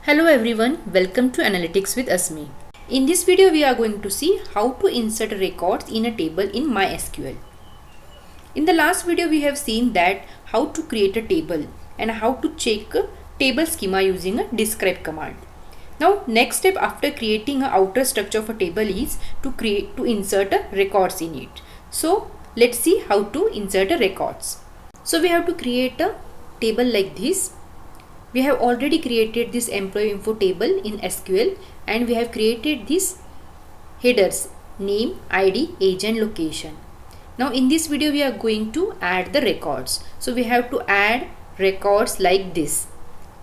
Hello everyone, welcome to Analytics with Asmi. In this video we are going to see how to insert records in a table in My SQL. In the last video we have seen that how to create a table and how to check a table schema using a describe command. Now next step after creating an outer structure of a table is to insert a records in it. So let's see how to insert a records. So we have to create a table like this. We have already created this employee info table in SQL and we have created these headers name, ID, age and location. Now in this video we are going to add the records. So we have to add records like this.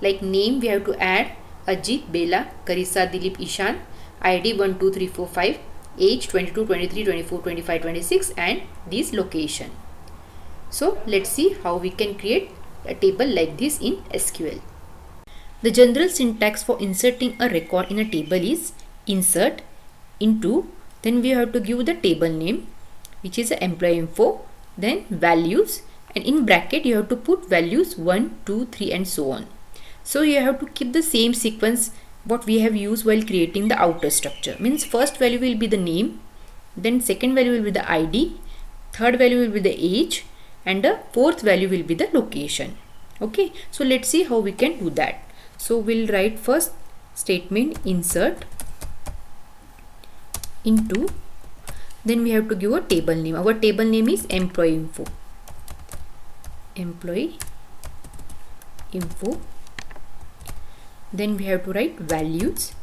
Like name we have to add Ajit, Bela, Karisa, Dilip, Ishan, ID 1, 2, 3, 4, 5, age 22, 23, 24, 25, 26 and this location. So let's see how we can create a table like this in SQL. The general syntax for inserting a record in a table is insert into, then we have to give the table name which is employee info, then values, and in bracket you have to put values 1, 2, 3 and so on. So you have to keep the same sequence what we have used while creating the outer structure. Means first value will be the name, then second value will be the ID, third value will be the age and the fourth value will be the location. Okay, so let's see how we can do that. So we'll write first statement insert into, then we have to give a table name. Our table name is employee info. Employee info. Then we have to write values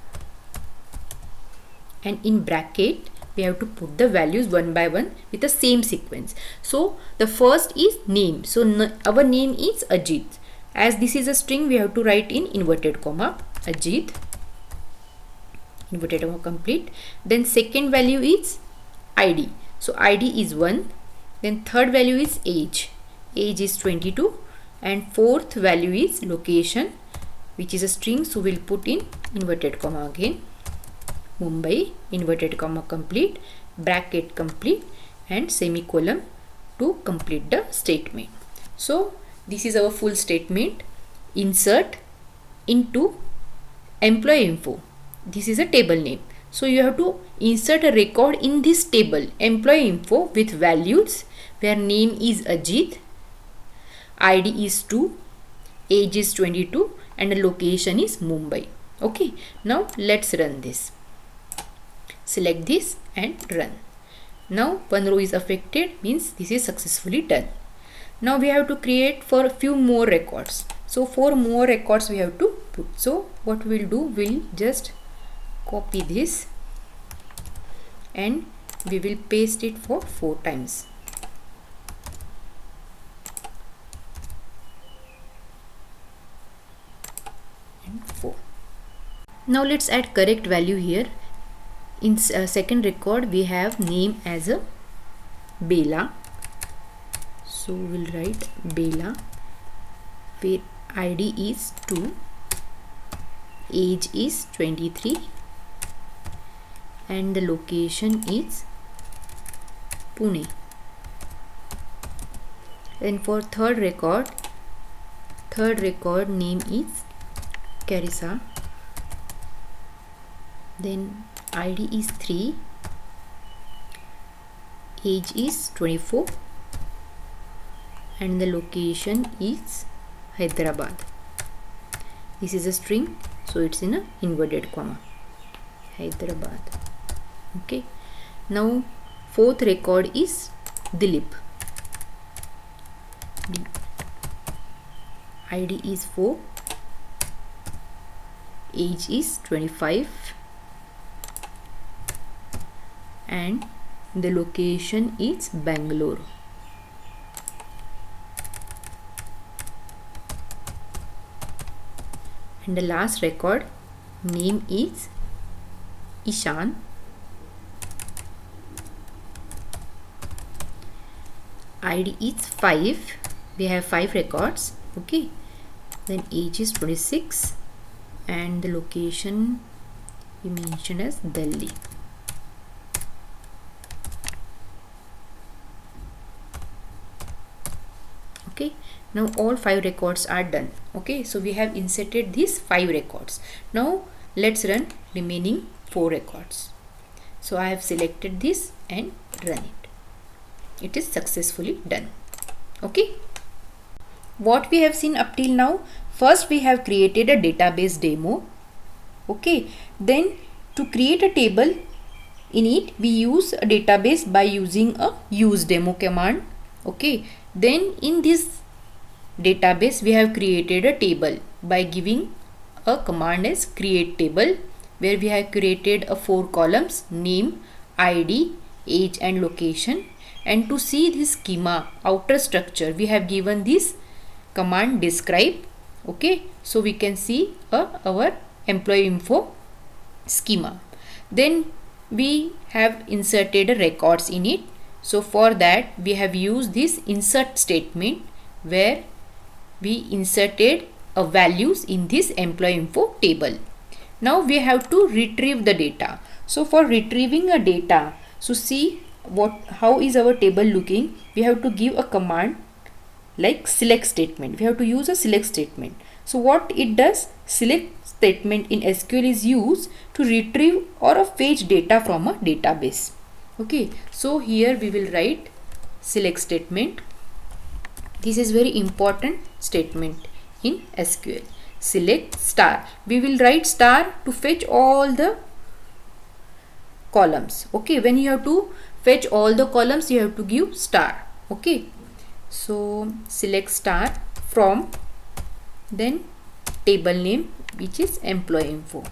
and in bracket we have to put the values one by one with the same sequence. So the first is name. So our name is Ajit. As this is a string, we have to write in inverted comma Ajit, inverted comma complete. Then second value is ID. So ID is 1. Then third value is age. Age is 22. And fourth value is location, which is a string. So we'll put in inverted comma again. Mumbai, inverted comma complete, bracket complete and semicolon to complete the statement. So this is our full statement. Insert into employee info. This is a table name. So you have to insert a record in this table employee info with values where name is Ajit, ID is 2, age is 22 and the location is Mumbai. Okay, now let's run this. Select this and run. Now one row is affected, means this is successfully done. Now we have to create for a few more records. So 4 more records we have to put. So what we'll do, we'll just copy this and we will paste it for 4 times. And 4. Now let's add correct value here. In second record we have name as a Bela. So we'll write Bela, where ID is 2, age is 23 and the location is Pune. And for third record name is Karisa, then ID is 3, age is 24 and the location is Hyderabad. This is a string, so it's in a inverted comma Hyderabad. Okay, now fourth record is Dilip. ID is 4, age is 25 and the location is Bangalore. And the last record name is Ishan, ID is 5. We have 5 records. Okay, then age is 26 and the location we mentioned as Delhi. Okay, Okay, now all 5 records are done. Okay, so we have inserted these 5 records. Now let's run remaining 4 records. So I have selected this and run it. It is successfully done. Okay, what we have seen up till now, first we have created a database demo. Okay, then to create a table in it, we use a database by using a use demo command. Okay, then in this database we have created a table by giving a command as create table, where we have created a 4 columns: name, id, age and location. And to see this schema outer structure, we have given this command describe. Okay, so we can see our employee info schema. Then we have inserted records in it. So for that we have used this insert statement, where we inserted values in this employee info table. Now we have to retrieve the data. So for retrieving a data, so see how is our table looking. We have to give a command like select statement. We have to use a select statement. So what it does, select statement in SQL is used to retrieve or fetch data from a database. Okay, so here we will write select statement. This is very important statement in SQL. Select star. We will write star to fetch all the columns. Okay, when you have to fetch all the columns, you have to give star. Okay, so select star from, then table name, which is employee info.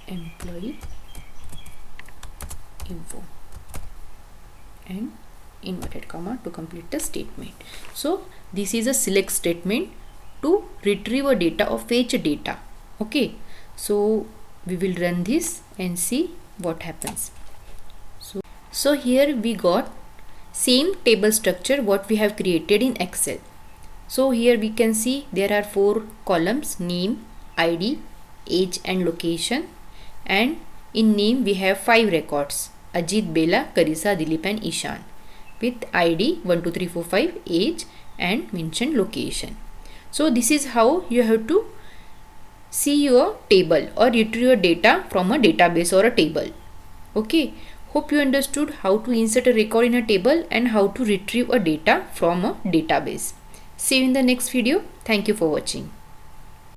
Employee info and inverted comma to complete the statement. So this is a select statement to retrieve a data or fetch a data. Okay, so we will run this and see what happens. So here we got same table structure what we have created in Excel. So here we can see there are 4 columns: name, id, age and location. And in name we have 5 records: Ajit, Bela, Karisa, Dilip and Ishan, with id 12345, age and mentioned location. So this is how you have to see your table or retrieve your data from a database or a table. Okay, hope you understood how to insert a record in a table and how to retrieve a data from a database. See you in the next video. Thank you for watching.